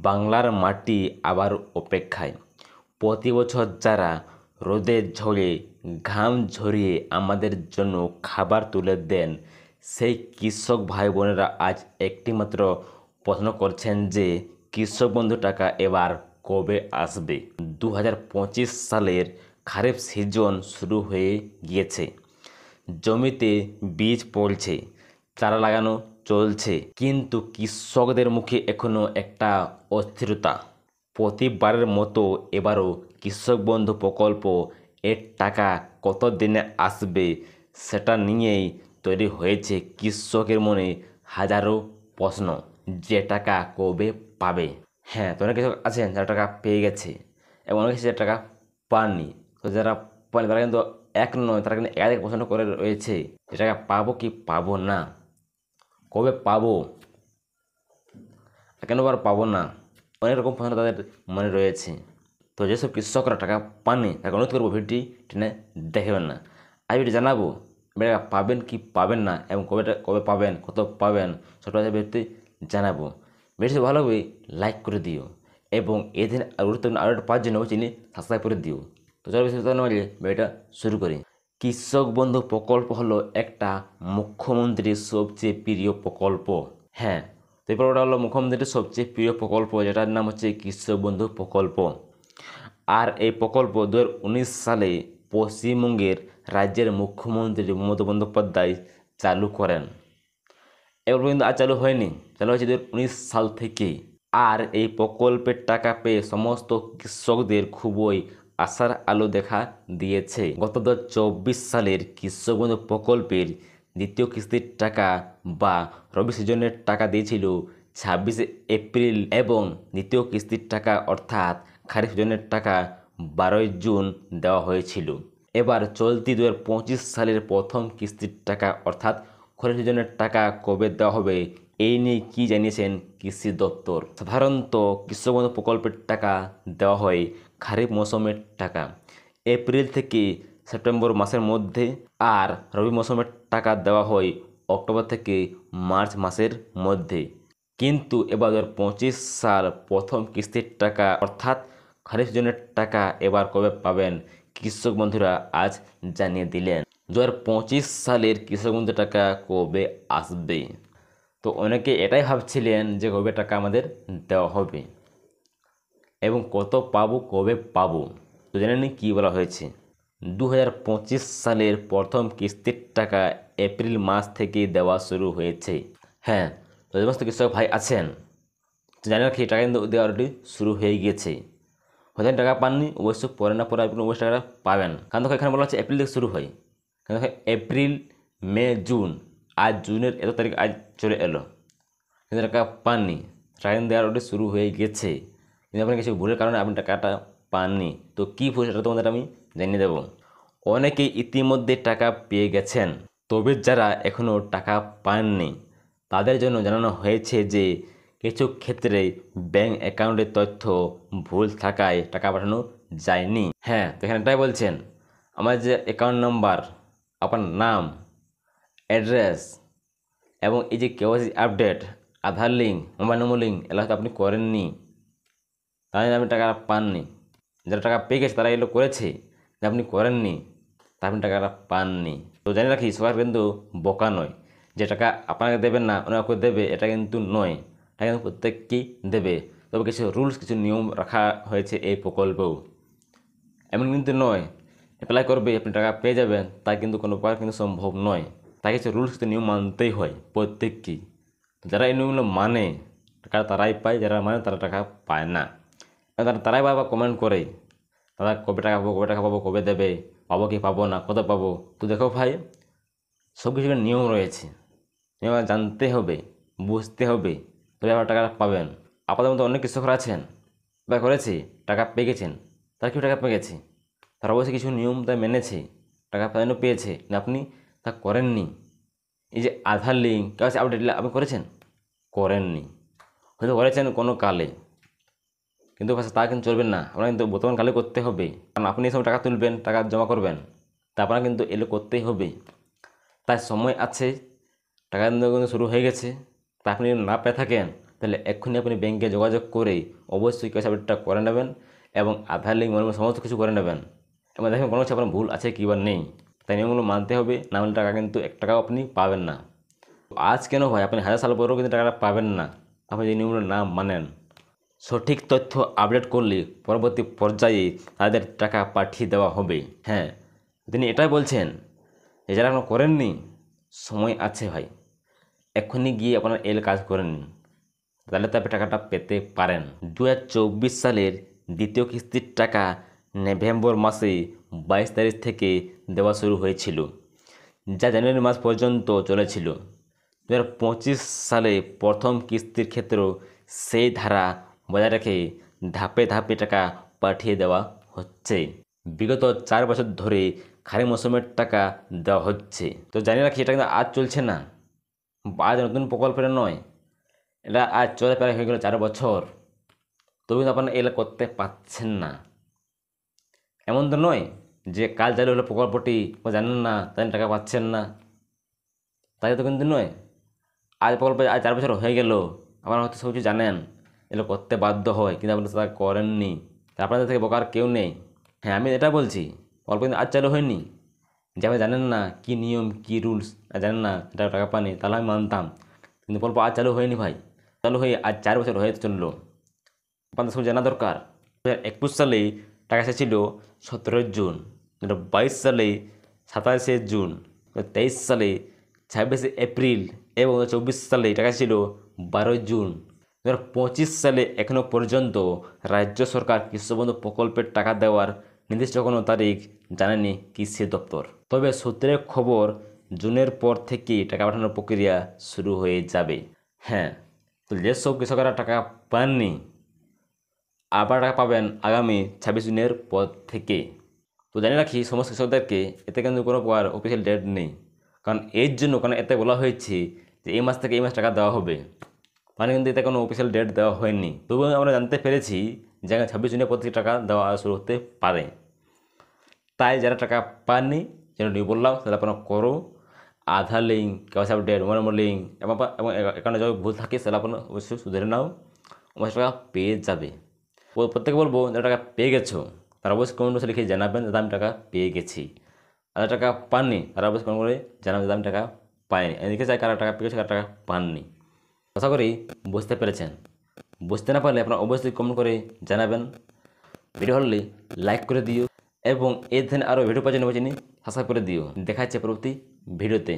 বাংলার মাটি আবার অপেক্ষায়। প্রতি বছর যারা রোদের ঝড়ে ঘাম ঝরিয়ে আমাদের জন্য খাবার তুলে দেন, সেই কৃষক ভাই বোনেরা আজ একটিমাত্র প্রশ্ন করছেন যে কৃষক বন্ধু টাকা এবার কবে আসবে। 2025 সালের খারিফ সিজন শুরু হয়ে গিয়েছে। জমিতে বীজ পড়ছে, চারা লাগানো চলছে, কিন্তু কৃষকদের মুখে এখনো একটা অস্থিরতা। প্রতিবারের মতো এবারও কৃষক বন্ধু প্রকল্প এর টাকা কত দিনে আসবে সেটা নিয়েই তৈরি হয়েছে কৃষকের মনে হাজারো প্রশ্ন। যে টাকা কবে পাবে। হ্যাঁ, তো অনেক কৃষক আছেন যারা টাকা পেয়ে গেছে এবং অনেক কিছু টাকা পাননি। তো যারা পাননি তারা কিন্তু এক নয়, তারা কিন্তু একাধিক প্রশ্ন করে রয়েছে যে টাকা পাবো কি পাবো না, কবে পাবো, কেন আবার পাবো না, অনেক রকম প্রশ্ন তাদের মনে রয়েছে। তো যেসব কৃষকরা টাকা পাননি তাকে অনুরোধ করবো ভিডিওটি টেনে দেখবেন না। আমি ভিডিও জানাবো টাকা পাবেন কি পাবেন না এবং কবে পাবেন, কত পাবেন, সবটা ভিডিওতে জানাবো। ভিডিওটি ভালো হবে লাইক করে দিও এবং এদিন গুরুত্বপূর্ণ আরও পাওয়ার জন্য চিনি সাবস্ক্রাইব করে দিও। তো চলো বেশি কথা না বলে ভিডিওটা শুরু করি। কৃষক বন্ধু প্রকল্প হলো একটা মুখ্যমন্ত্রীর সবচেয়ে প্রিয় প্রকল্প। হ্যাঁ, তো এই প্রকল্পটা হলো মুখ্যমন্ত্রীর সবচেয়ে প্রিয় প্রকল্প, যেটার নাম হচ্ছে কৃষক বন্ধু প্রকল্প। আর এই প্রকল্প 2019 সালে পশ্চিমবঙ্গের রাজ্যের মুখ্যমন্ত্রী মমতা বন্দ্যোপাধ্যায় চালু করেন। এবার কিন্তু আর চালু হয়নি, চালু হয়েছে 2019 সাল থেকে। আর এই প্রকল্পের টাকা পেয়ে সমস্ত কৃষকদের খুবই আশার আলো দেখা দিয়েছে। গত 2024 সালের কৃষক বন্ধু প্রকল্পের দ্বিতীয় কিস্তির টাকা বা রবি সিজনের টাকা দিয়েছিল 26 এপ্রিল এবং দ্বিতীয় কিস্তির টাকা অর্থাৎ খারিফ সিজনের টাকা 12 জুন দেওয়া হয়েছিল। এবার চলতি 2025 সালের প্রথম কিস্তির টাকা অর্থাৎ খরিফ সিজনের টাকা কবে দেওয়া হবে এই নিয়ে কি জানিয়েছেন কৃষি দপ্তর। সাধারণত কৃষক বন্ধু প্রকল্পের টাকা দেওয়া হয় খারিফ মৌসুমের টাকা এপ্রিল থেকে সেপ্টেম্বর মাসের মধ্যে, আর রবি মৌসুমের টাকা দেওয়া হয় অক্টোবর থেকে মার্চ মাসের মধ্যে। কিন্তু এবার 2025 সাল প্রথম কিস্তির টাকা অর্থাৎ খারিফ সিজনের টাকা এবার কবে পাবেন কৃষক বন্ধুরা আজ জানিয়ে দিলেন। 2025 সালের কৃষক বন্ধু টাকা কবে আসবে। তো অনেকে এটাই ভাবছিলেন যে কবে টাকা আমাদের দেওয়া হবে এবং কত পাবো, কবে পাবো। তো জেনে নিই কী বলা হয়েছে। 2025 সালের প্রথম কিস্তির টাকা এপ্রিল মাস থেকে দেওয়া শুরু হয়েছে। হ্যাঁ, তো যে সমস্ত কৃষক ভাই আছেন জানি রাখি টাকা কিন্তু দেওয়া অলরেডি শুরু হয়ে গিয়েছে। হয়তো টাকা পাননি, অবশ্য পরে না পরে আপনি অবশ্যই টাকা পাবেন। কারণ দেখো এখানে বলা হচ্ছে এপ্রিল থেকে শুরু হয়। কারণ দেখো এপ্রিল, মে, জুন, আজ জুনের 1 তারিখ আজ চলে এলো, কিন্তু টাকা পাননি। টাকা কিন্তু দেওয়ার অলরেডি শুরু হয়ে গেছে, কিন্তু আপনার কিছু ভুলের কারণে আপনি টাকাটা পাননি। তো কী ভুল সেটা তোমাদের আমি জানিয়ে দেবো। অনেকেই ইতিমধ্যে টাকা পেয়ে গেছেন, তবে যারা এখনও টাকা পাননি তাদের জন্য জানানো হয়েছে যে কিছু ক্ষেত্রে ব্যাংক অ্যাকাউন্টের তথ্য ভুল থাকায় টাকা পাঠানো যায়নি। হ্যাঁ, তো এখানে এটাই বলছেন আমার যে অ্যাকাউন্ট নাম্বার, আপনার নাম, অ্যাড্রেস এবং এই যে কেওয়াইসি আপডেট, আধার লিঙ্ক, মোবাইল নম্বর লিঙ্ক এগুলো হয়তো আপনি করেননি, তাই আপনি টাকা পাননি। যারা টাকা পেয়ে গেছে তারা এগুলো করেছে, আপনি করেননি তা আপনি টাকাটা পাননি। তো জানি রাখি সবাই কিন্তু বোকা নয়, যে টাকা আপনাকে দেবেন না ওনাকে দেবে এটা কিন্তু নয়, টাকা কিন্তু প্রত্যেককেই দেবে। তবে কিছু রুলস, কিছু নিয়ম রাখা হয়েছে এই প্রকল্পেও। এমন কিন্তু নয় অ্যাপ্লাই করবে আপনি টাকা পেয়ে যাবেন, তা কিন্তু কোনো প্রকার কিন্তু সম্ভব নয়। তাই কিছু রুলস, কিছু নিয়ম মানতেই হয় প্রত্যেককেই। যারা এই নিয়মগুলো মানে টাকা তারাই পায়, যারা মানে তারা টাকা পায় না। তারাই বারবার কমেন্ট করে দাদা কবে টাকা পাবো, কবে টাকা পাবো, কবে দেবে, পাবো কি পাবো না, কত পাবো। তো দেখো ভাই, সব কিছু নিয়ম রয়েছে, নিয়ম জানতে হবে, বুঝতে হবে, তবে আবার টাকা পাবেন। আপনাদের মধ্যে অনেক কৃষকরা আছেন বা করেছে টাকা পেয়ে গেছেন, তারা কেউ টাকা পেয়ে গেছে, তারা অবশ্যই কিছু নিয়ম তাই মেনেছে, টাকা পেয়েছে, আপনি তা করেননি। এই যে আধার লিঙ্ক, কেউ আপডেট আপনি করেছেন, করেননি, হয়তো করেছেন কোনো কালে, কিন্তু তা কিন্তু চলবেন না। আপনার কিন্তু বর্তমান কালে করতে হবে, কারণ আপনি এই সময় টাকা তুলবেন, টাকা জমা করবেন, তা আপনার কিন্তু এগুলো করতেই হবে। তাই সময় আছে, টাকা কিন্তু শুরু হয়ে গেছে, তা আপনি না পেয়ে থাকেন তাহলে এক্ষুনি আপনি ব্যাংকে যোগাযোগ করে অবশ্যই কেওয়াইসি আপডেটটা করে নেবেন এবং আধার লিঙ্ক সমস্ত কিছু করে নেবেন এবং দেখবেন কোনো কিছু আপনার ভুল আছে কি বা নেই। তাই নিয়মগুলো মানতে হবে, না হলে টাকা কিন্তু 1 টাকাও আপনি পাবেন না। আজ কেন ভাই আপনি 1000 সাল পরেও কিন্তু টাকাটা পাবেন না আপনি যে নিয়মগুলো না মানেন। সঠিক তথ্য আপডেট করলে পরবর্তী পর্যায়ে তাদের টাকা পাঠিয়ে দেওয়া হবে। হ্যাঁ, তিনি এটাই বলছেন যে যারা এখনো করেননি সময় আছে ভাই, এক্ষুনি গিয়ে আপনার কাজ করে নিন, তাহলে তো আপনি টাকাটা পেতে পারেন। 2024 সালের দ্বিতীয় কিস্তির টাকা নভেম্বর মাসে 22 তারিখ থেকে দেওয়া শুরু হয়েছিল, যা জানুয়ারি মাস পর্যন্ত চলেছিল। 2025 সালে প্রথম কিস্তির ক্ষেত্রেও সেই ধারা বজায় রেখে ধাপে ধাপে টাকা পাঠিয়ে দেওয়া হচ্ছে। বিগত 4 বছর ধরে খারিফ মৌসুমের টাকা দেওয়া হচ্ছে। তো জানি রাখি, এটা কিন্তু আজ চলছে না, আজ নতুন প্রকল্পের নয়, এটা আজ চলে প্রায় হয়ে গেল 4 বছর, তবু কিন্তু আপনারা এগুলো করতে পারছেন না। এমন তো নয় যে কাল চালু হলো প্রকল্পটি জানেন না তাই টাকা পাচ্ছেন না, তাই তো কিন্তু নয়। আজ প্রকল্পে আজ 4 বছর হয়ে গেল, আপনারা হয়তো সব কিছু জানেন, এগুলো করতে বাধ্য হয়, কিন্তু আপনারা তা করেননি। আপনাদের থেকে বোকার কেউ নেই। হ্যাঁ, আমি এটা বলছি, প্রকল্প কিন্তু আজ চালু হয়নি, যে আপনি জানেন না কি নিয়ম কি রুলস, জানেন না এটা টাকা পানি, তাহলে আমি মানতাম। কিন্তু প্রকল্প আজ চালু হয়নি ভাই, চালু হয়ে আজ 4 বছর হয়ে চললো। আপনাদের সব জানা দরকার। 2021 সালে টাকা এসেছিল 17 জুন, 2022 সালে 27 জুন, 2023 সালে 26 এপ্রিল এবং 2024 সালে টাকা ছিল 12 জুন। 2025 সালে এখনও পর্যন্ত রাজ্য সরকার কৃষক বন্ধু প্রকল্পের টাকা দেওয়ার নির্দিষ্ট কোনো তারিখ জানায়নি কৃষি দপ্তর। তবে সূত্রের খবর জুনের পর থেকে টাকা পাঠানোর প্রক্রিয়া শুরু হয়ে যাবে। হ্যাঁ, তো যেসব কৃষকরা টাকা পাননি আবার টাকা পাবেন আগামী 26 জুনের পর থেকে। তো জানিয়ে রাখি সমস্ত কৃষকদেরকে, এতে কিন্তু কোনো প্রকার অফিসিয়াল ডেট নেই, কারণ এতে বলা হয়েছে যে এই মাস থেকে এই মাস টাকা দেওয়া হবে, মানে কিন্তু এতে কোনো অফিসিয়াল ডেট দেওয়া হয়নি। তবুও আমরা জানতে পেরেছি যে 26 জুনের পর থেকে টাকা দেওয়া শুরু হতে পারে। তাই যারা টাকা পাননি, যেন বললাম সেটা আপনারা করো। Aadhaar link, KYC update, mobile number link এবং এখানে যদি ভুল থাকে সেটা আপনারা অবশ্যই শুধরে নাও, অবশ্যই টাকা পেয়ে যাবে। প্রত্যেকে বলবো যারা টাকা পেয়ে গেছো তারা অবশ্যই কমেন্ট বক্সে লিখে জানাবেন যে আমি টাকা পেয়ে গেছি। আর টাকা পাননি তারা অবশ্যই কমেন্ট করে জানাবেন যে আমি টাকা পাইনি। এদিকে চাই কারা টাকা পেয়েছে কারা টাকা পাননি। আশা করি বুঝতে পেরেছেন। বুঝতে না পারলে আপনারা অবশ্যই কমেন্ট করে জানাবেন। ভিডিও হলে লাইক করে দিও এবং এই ধরনের আরও ভিডিও পাওয়ার জন্য সাবস্ক্রাইব করে দিও। দেখা যাচ্ছে পরবর্তী ভিডিওতে।